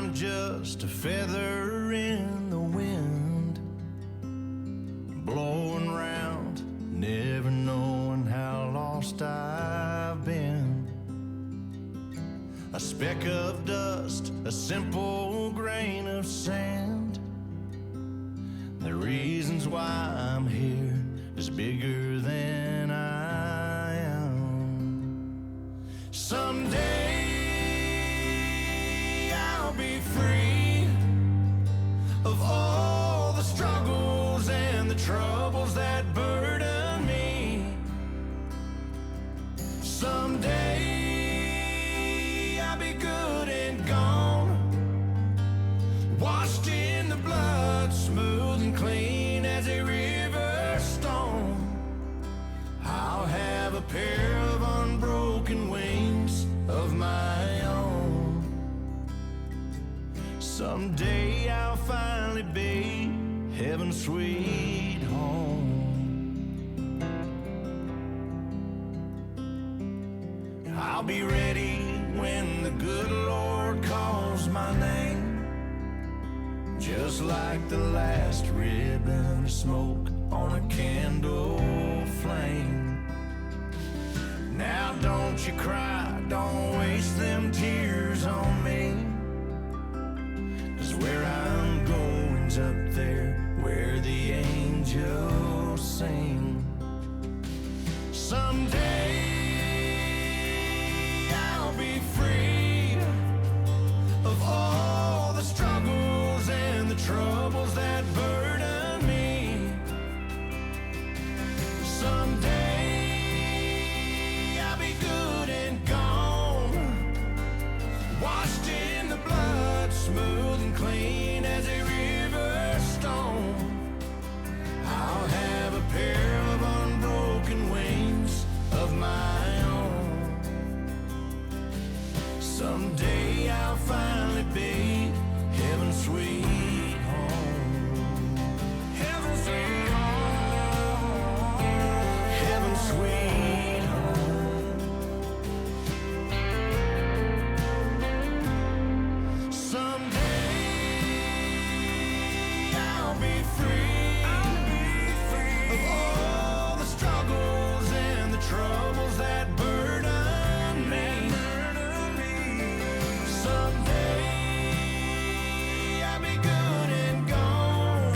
I'm just a feather in the wind, blowing round, never knowing how lost I've been. A speck of dust, a simple grain of sand. The reasons why I'm here is bigger than I am. Someday I'll be free of all the struggles and the troubles that burden me. Someday I'll be good and gone, washed in the blood, smooth and clean as a river stone. I'll have a pair of unbroken wings of my own. Someday I'll finally be heaven's sweet home. I'll be ready when the good Lord calls my name, just like the last ribbon of smoke on a candle flame. Now don't you cry, don't waste them tears on me, 'cause where I'm going's up there where the angels sing. Someday I'll be free of all the struggles and the troubles that burden me. Someday I'll be good and gone, washed in the blood, smooth and clean as a river stone. I'll have a pair of unbroken wings of my own. Someday I'll finally be heaven's sweet home. Heaven's sweet home. Heaven's sweet home. Someday I'll be free, of all the struggles and the troubles that burden me. Someday I'll be good and gone,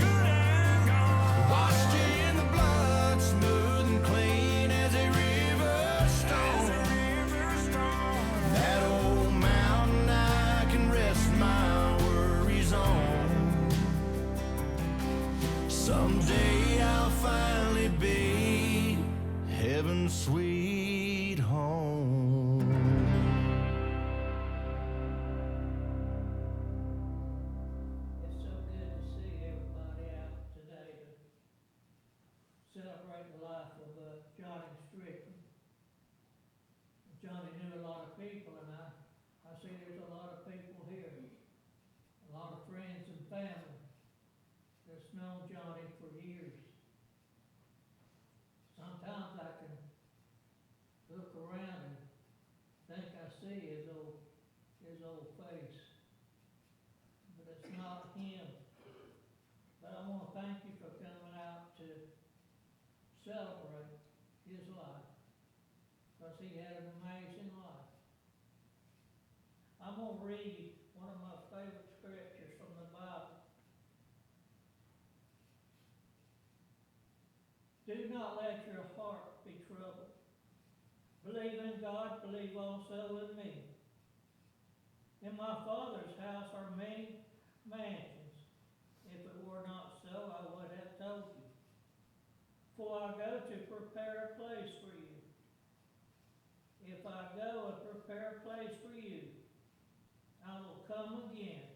washed in the blood, smooth and clean as a river stone. That old mountain I can rest my worries on. Someday I'll finally be heaven's sweet home. It's so good to see everybody out today to celebrate the life of Johnny Strickland. Johnny knew a lot of people, and I see there's a lot of people here, a lot of friends and family that's known Johnny for years. Sometimes I can look around and think I see his old face, but it's not him. But I want to thank you for coming out to celebrate his life, because he had an amazing life. I'm going to read you one of my favorite scriptures from the Bible. Do not let your heart be troubled. Believe in God, believe also in me. In my Father's house are many mansions. If it were not so, I would have told you. For I go to prepare a place for you. If I go and prepare a place for you, I will come again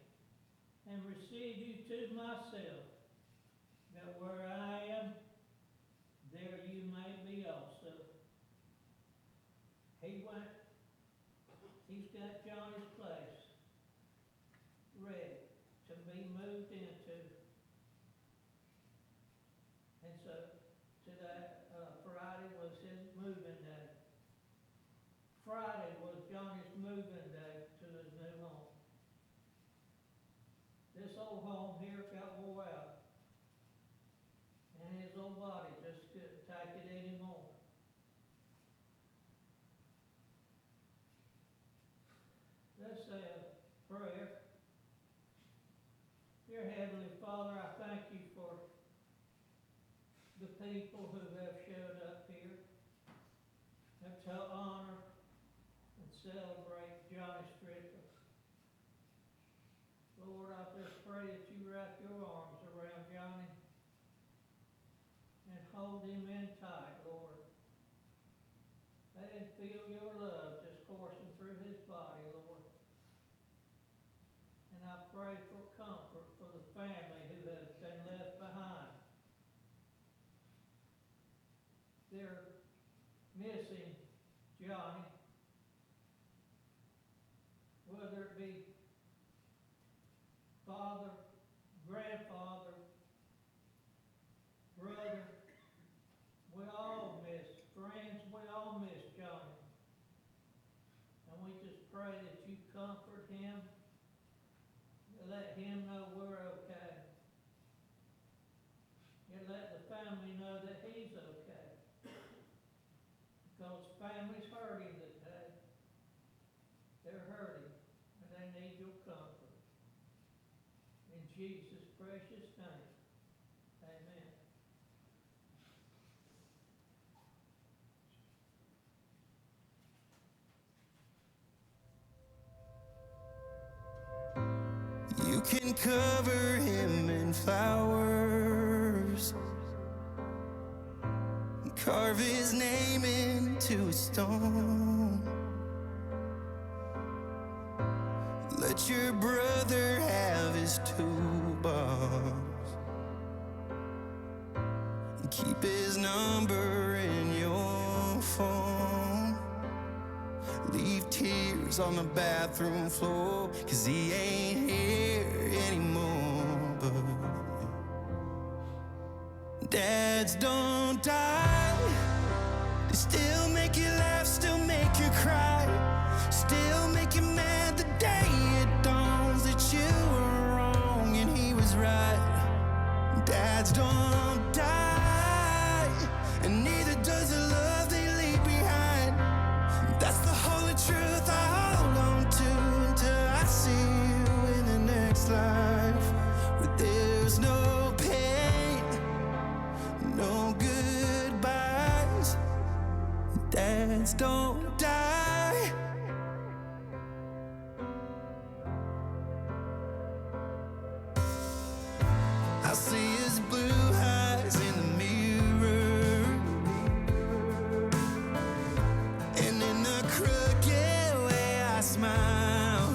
and receive you to myself, that where I am, there you may be also. He's got Johnny's place ready to be moved into. And so today, Friday was his moving day. Friday was Johnny's moving day to his new home. body just couldn't take it anymore. Let's say a prayer. Dear Heavenly Father, I thank you for the people who have showed up here and to honor and celebrate Johnny Strickland. Lord, I just pray that you wrap your arms around Johnny and hold him in tight, Lord. Let him feel your love just coursing through his body, Lord. And I pray for comfort for the family who has been left behind. They're missing Johnny, whether it be father, grandfather, brother. We all miss friends, we all miss Johnny. And we just pray that you comfort him, let him know we're okay. And let the family know that he's okay. Because families hurting today. They're hurting, and they need your comfort. In Jesus' precious name, amen. You can cover him in flowers, carve his name into a stone. Let your brother have his toolbox, keep his number in your phone. Leave tears on the bathroom floor, 'cause he ain't here anymore. But dads don't die, they still make you laugh, still make you cry, still make you mad the day it dawns that you were wrong and he was right. Dads don't die, and neither does the love they leave behind. That's the holy truth I hold on to until I see you in the next life, where there's no pain, no goodbyes. Dads don't die. I see his blue eyes in the mirror, and in the crooked way I smile.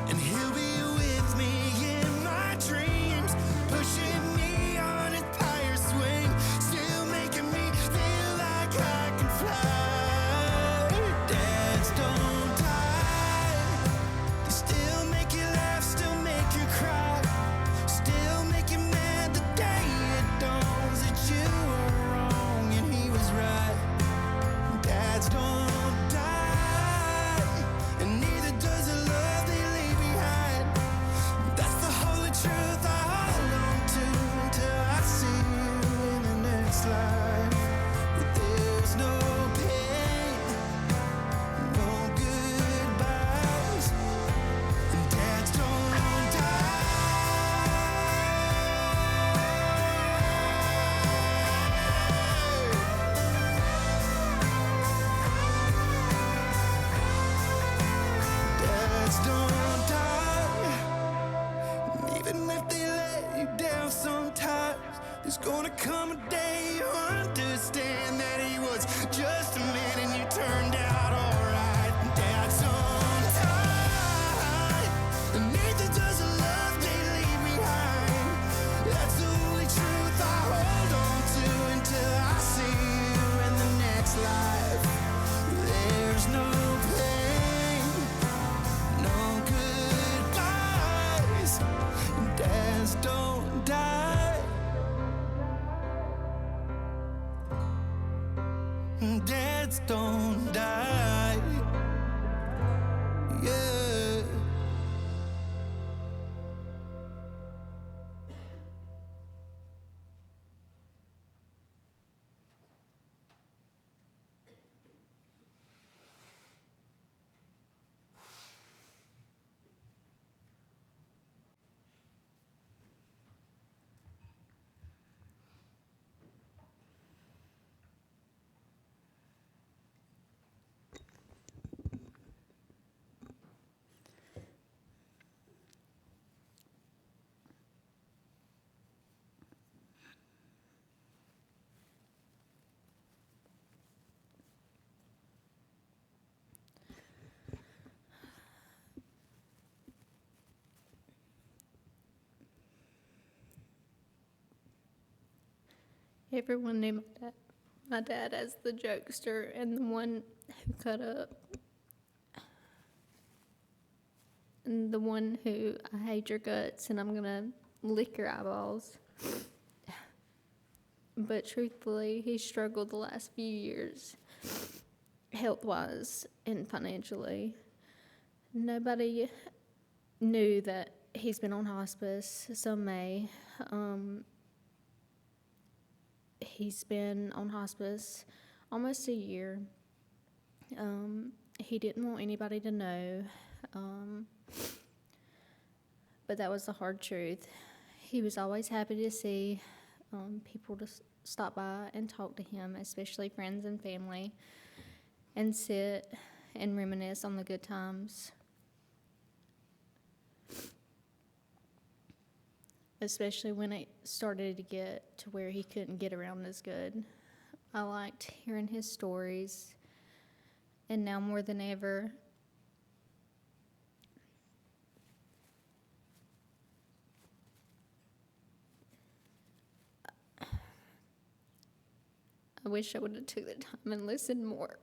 And he'll be with me in my dreams, pushing me on his tire swing, still making me feel like I can fly. Dads don't die, they still make you laugh, still make you cry, still make you mad the day it dawns that you were wrong and he was right. Dads don't die, and neither does the love they leave behind. That's the holy truth I hold on to until I see you in the next life, where there's no pain, no goodbyes. And dads don't die. Dads don't die. Even if they let you down sometimes, there's gonna come a day you understand that he was just a man and you turned out alright. Dads don't die, and neither does the love they leave behind. That's the only truth I hold on to until I see you in the next life. There's no pain, no goodbyes. Dads don't die. Dads don't die. Yeah. Everyone knew my dad as the jokester and the one who cut up. And the one who, I hate your guts and I'm gonna lick your eyeballs. But truthfully, he struggled the last few years, health-wise and financially. Nobody knew that he's been on hospice. Some may. He's been on hospice almost a year. He didn't want anybody to know, but that was the hard truth. He was always happy to see people to stop by and talk to him, especially friends and family, and sit and reminisce on the good times. Especially when it started to get to where he couldn't get around as good. I liked hearing his stories, and now more than ever, I wish I would have took the time and listened more.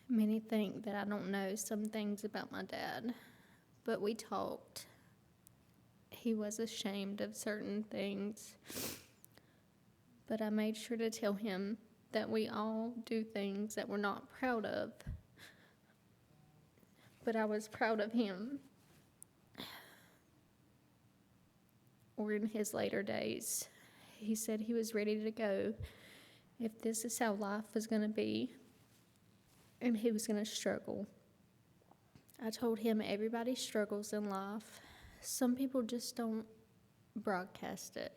Many think that I don't know some things about my dad, but we talked. He was ashamed of certain things, but I made sure to tell him that we all do things that we're not proud of, but I was proud of him. Or in his later days, he said he was ready to go if this is how life was going to be, and he was going to struggle. I told him everybody struggles in life. Some people just don't broadcast it.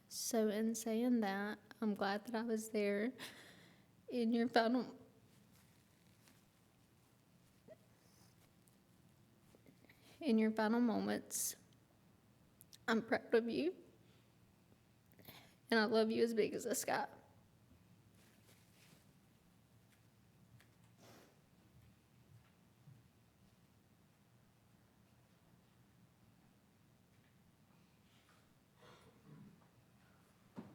So in saying that, I'm glad that I was there in your final moments. I'm proud of you, and I love you as big as the sky.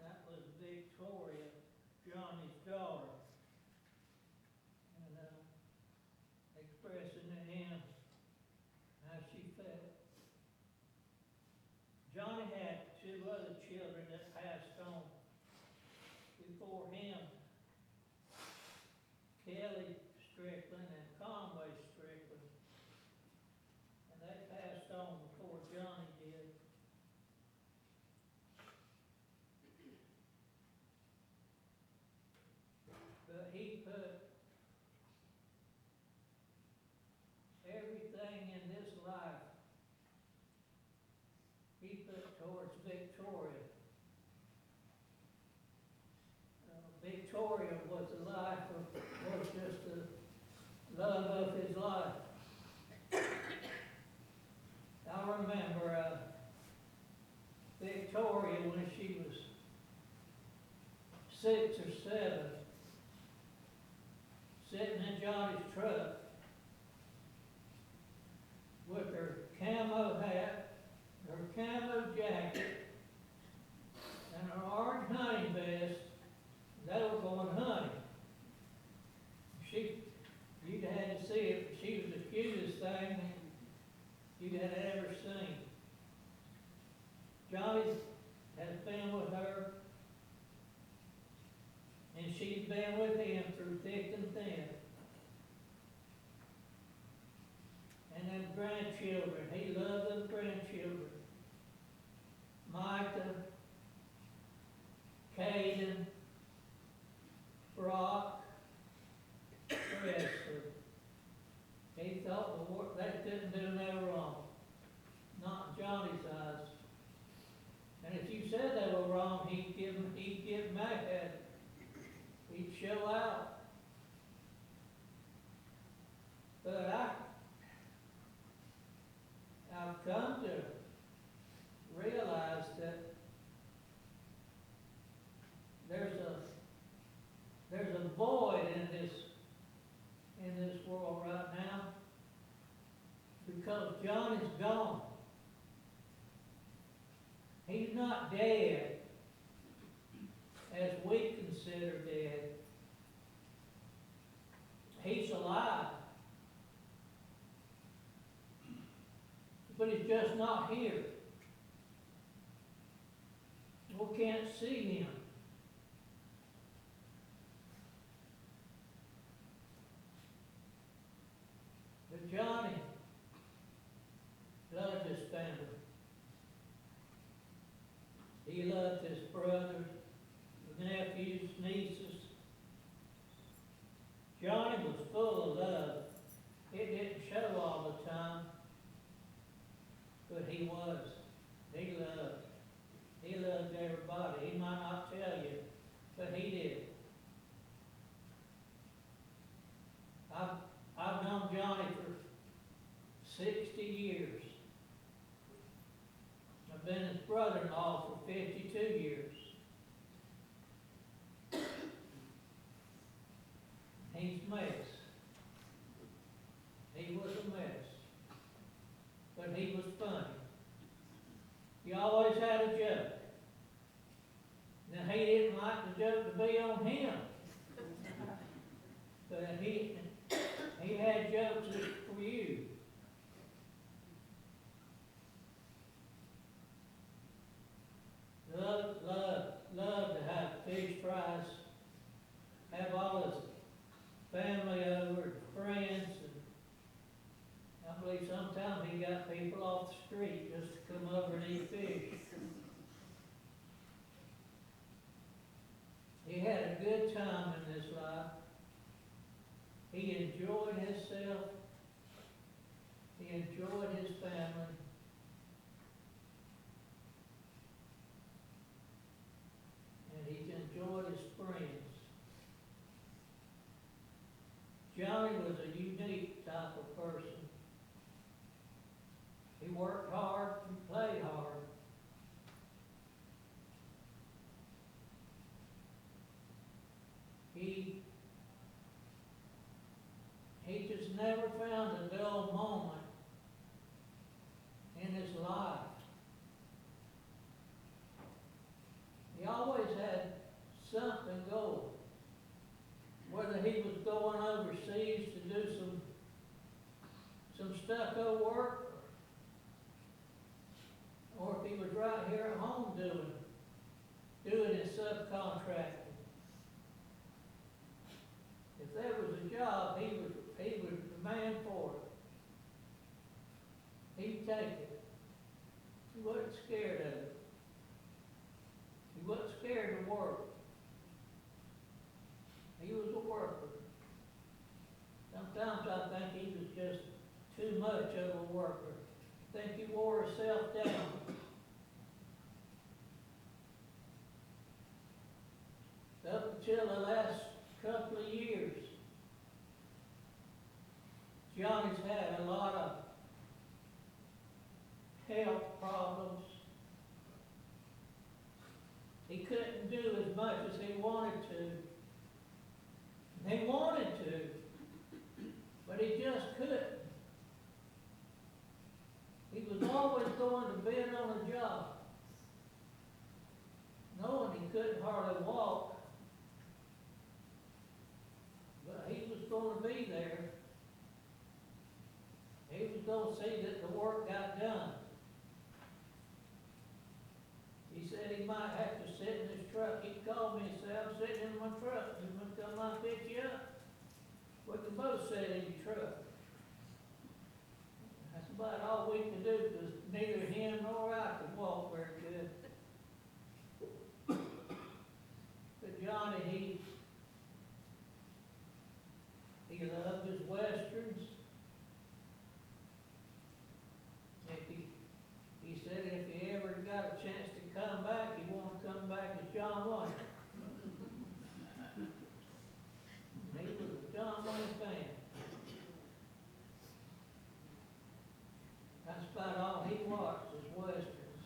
That was Victoria, Johnny's daughter, and expressing to him how she felt. Johnny had two other children that passed on before him, Kelly Strickland and Conway Strickland, and they passed on before Johnny did. But he put everything in his life, he put towards Victoria. Victoria was just the love of his life. I remember Victoria when she was 6 or 7, sitting in Johnny's truck with her camo hat, her camo jacket, and her orange hunting vest. They were going hunting. You'd had to see it. She was the cutest thing you had ever seen. Johnny had been with her, and she'd been with him through thick and thin. And them grandchildren, he loved them grandchildren. Micah, Caden, Brock, Presley. He thought they couldn't do no wrong. Not in Johnny's eyes. And if you said they were wrong, he'd get mad. He'd show out. But I've come to realize that there's as we consider dead. He's alive, but he's just not here. We can't see him. But Johnny loved his family. He loved his brothers, nephews, nieces. Johnny was full of love. It didn't show all the time, but he was. He loved. He loved everybody. He might not tell you, but he did. I've known Johnny for 60 years. I've been his brother-in-law for 52 years. He's a mess. He was a mess. But he was funny. He always had a joke. Now, he didn't like the joke to be on him. But he had jokes for you. Love to have fish fries, have all his family over, friends, and I believe sometimes he got people off the street just to come over and eat fish. He had a good time in this life. He enjoyed himself. He enjoyed his family. And he's enjoyed his friends. Johnny was a unique type of person. He worked hard and played hard. He just never found a dull moment in his life. He always had something going. Whether he was going overseas to do some stucco work, or if he was right here at home doing his subcontracting. If there was a job, he would demand for it. He'd take it. He wasn't scared of it. He wasn't scared to work. He was a worker. Sometimes I think he was just too much of a worker. I think he wore himself down. Up until the last couple of years, Johnny's had a lot of health problems. He couldn't do as much as he wanted to. He wanted to, but he just couldn't. He was always going to bed on a job, knowing he couldn't hardly walk. But he was going to be there. He was going to see that the work got done. He said he might have to sit in his truck. He called me and said, I'm sitting in my truck. You want to come out and pick you up? We can both sit in your truck. That's about all we could do because neither him nor I could walk very good. But Johnny, he loved his westerns. He said if he ever got a chance to come back, he wanted to come back as John Wayne. He was a John Wayne fan. That's about all he watched was westerns.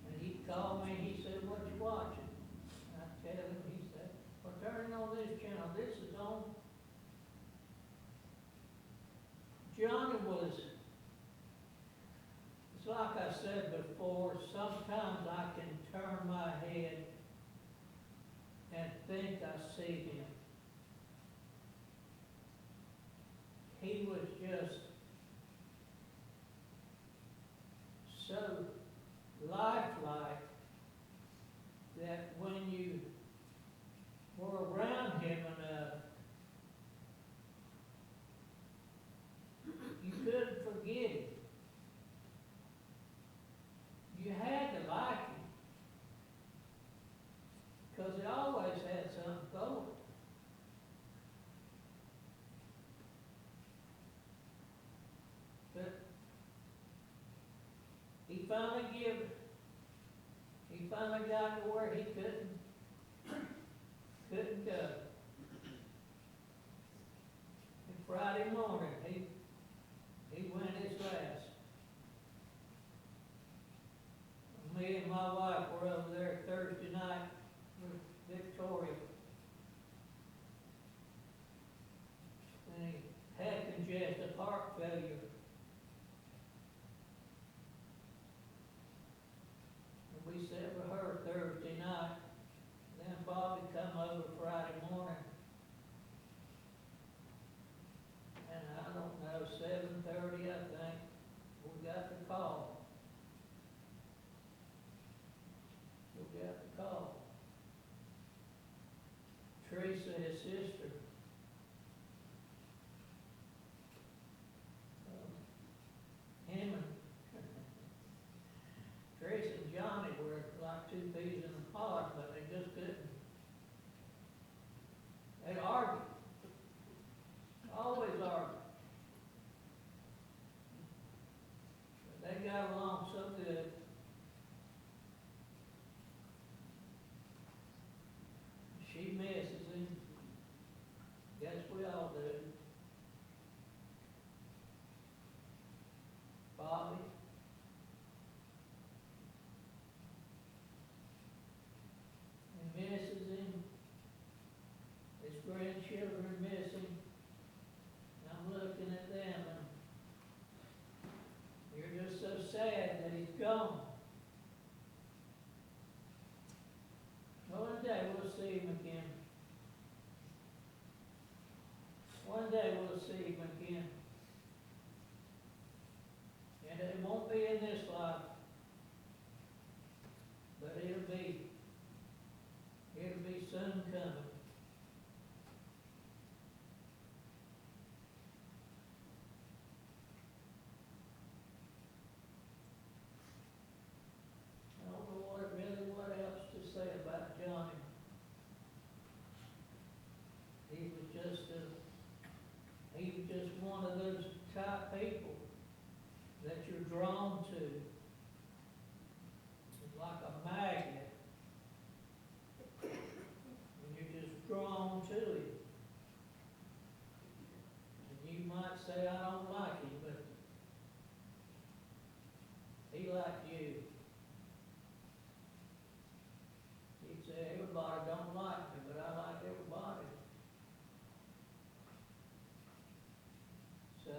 And he'd call me and he said, what you watching? And I'd tell him, he said, well, turning on this channel, this is on. Johnny was, it's like I said before, sometimes Sometimes I can turn my head and think I see him. He was just so lifelike that when you were around him enough, you couldn't forget him. You had to like him, because he always had something going. But he finally got to where he couldn't go. And Friday morning, he went his last. Me and my wife were over there Thursday night with Victoria. And he had congestive heart failure. And we sat with her Thursday night. Then Bobby come over Friday morning. And I don't know, 7:30 I think, we got the call. We got the call. Teresa, his sister, him and Teresa and Johnny were like two peas in a pod, but they just couldn't. They argued. Always argued. But they got along so good. She misses him. Guess we all do. Bobby. He misses him. His grandchildren miss him. And I'm looking at them and you're just so sad that he's gone. One day we'll see him again. One day we'll see him again. And it won't be in this life, but it'll be soon coming. I don't know what else to say about Johnny. He was just one of those type people that you're drawn to. It's like a magnet. And you're just drawn to him. And you might say, I don't like him, but he liked you. He'd say, everybody don't like me, but I like everybody. So,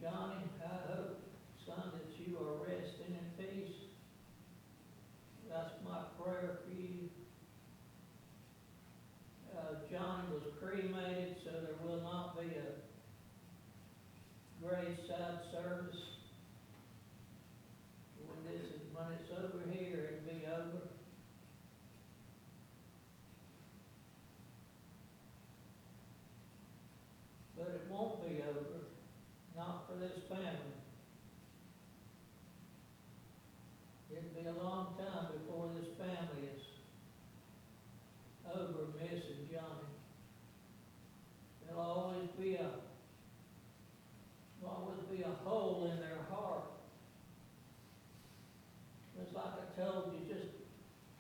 Johnny, I hope, son, that you are resting in peace. That's my prayer for you. Johnny was cremated, so there will not be a graveside service. When it's over here, it'll be over. But it won't be over, not for this family. It'll be a long time before this family is over missing Johnny. There'll always be a hole in their heart. It's like I told you, just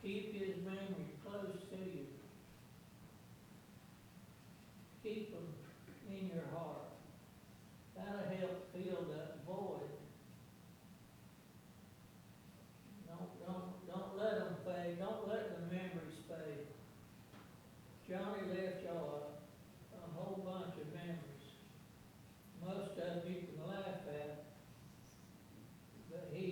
keep his memory close to you. Keep him in your heart. That'll help fill that void. Don't let them fade. Don't let the memories fade. Johnny left y'all a whole bunch of memories. Most of them you can laugh at, but he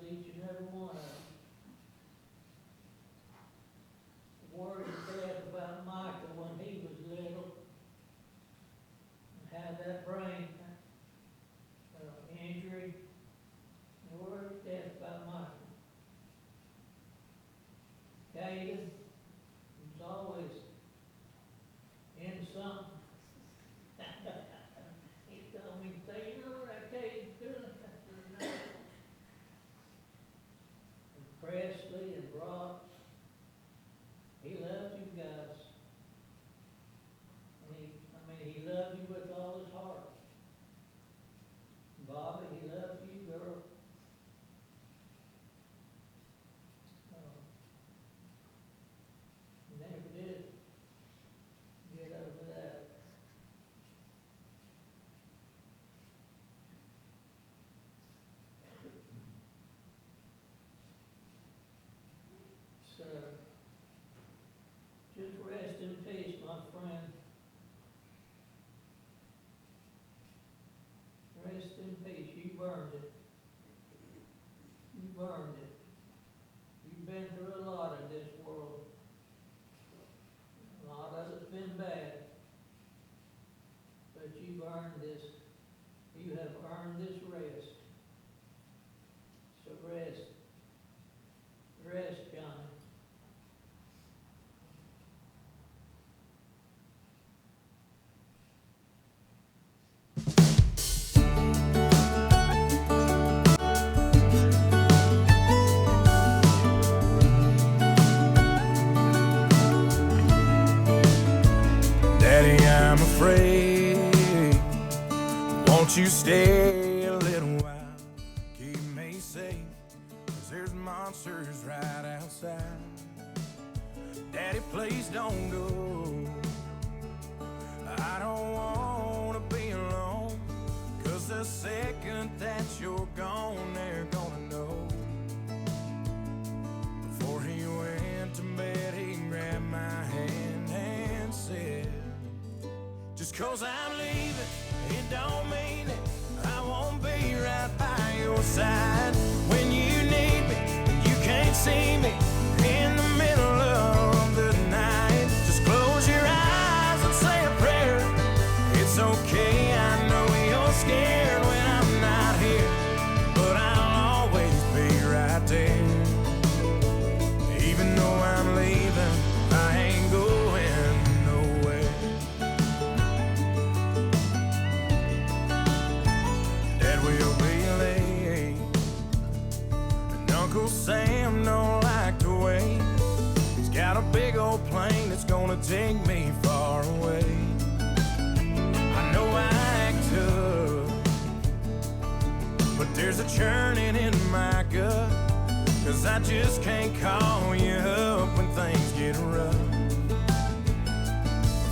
loves each and every one of them. Worried to death about Michael when he was little and had that brain injury. And worried to death about Michael. Caden was always in something. He told me, say, you know what that Caden's doing? I said, no. And Presley and Brock, he loves you guys. And he loves you with all his heart. Bobby, he loves you, girl. Never did get over that. So, just rest in peace, my friend. Rest in peace. You burned it. You burned it. You've been through a lot in this world. A lot of it's been bad. But you've earned this. You have earned this rest. So rest. Rest, Johnny. Daddy, I'm afraid. Won't you stay a little while? Keep me safe, 'cause there's monsters right outside. Daddy, please don't go. I don't wanna be alone, 'cause the second that you're gone, they're gonna know. Before he went to bed, he grabbed my hand and said, just 'cause I'm leaving, it don't mean that I won't be right by your side. When you need me, you can't see me in the middle of the night. Just close your eyes and say a prayer. It's okay, I know you're scared when I'm not here, but I'll always be right there. Even though I'm leaving, I ain't going nowhere. Dad will be late, and Uncle Sam don't like to wait. He's got a big old plane that's gonna take me far away. I know I act tough, but there's a churning in my gut, 'cause I just can't call you up when things get rough.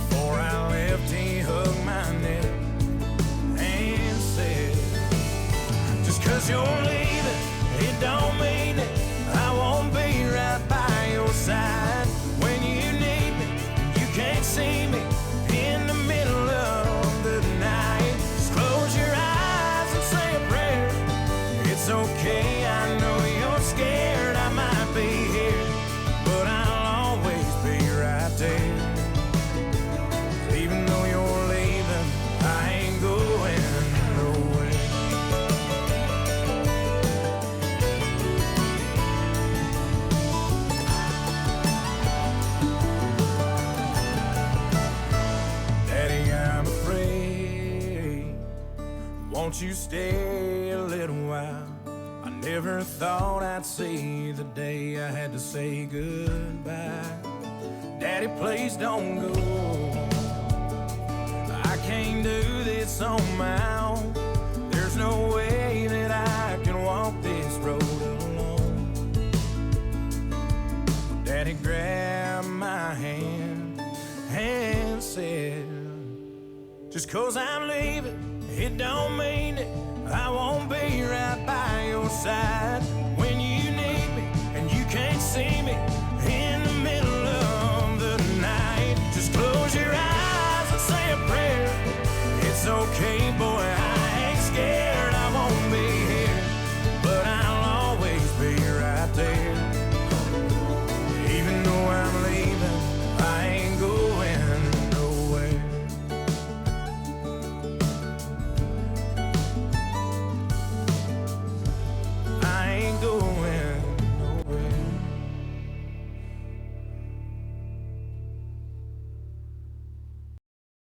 Before I left, he hugged my neck and said, just 'cause you're leaving, it don't mean that I won't be right by your side. When you need me, you can't see me in the middle of the night. Just close your eyes and say a prayer. It's okay, I know you're scared, I might be here, but I'll always be right there. Even though you're leaving, I ain't going nowhere. Daddy, I'm afraid. Won't you stay a little while? I never thought I'd see the day I had to say goodbye. Daddy, please don't go. I can't do this on my own. There's no way that I can walk this road alone. Daddy grabbed my hand and said, just 'cause I'm leaving, it don't mean that I won't be right by your side.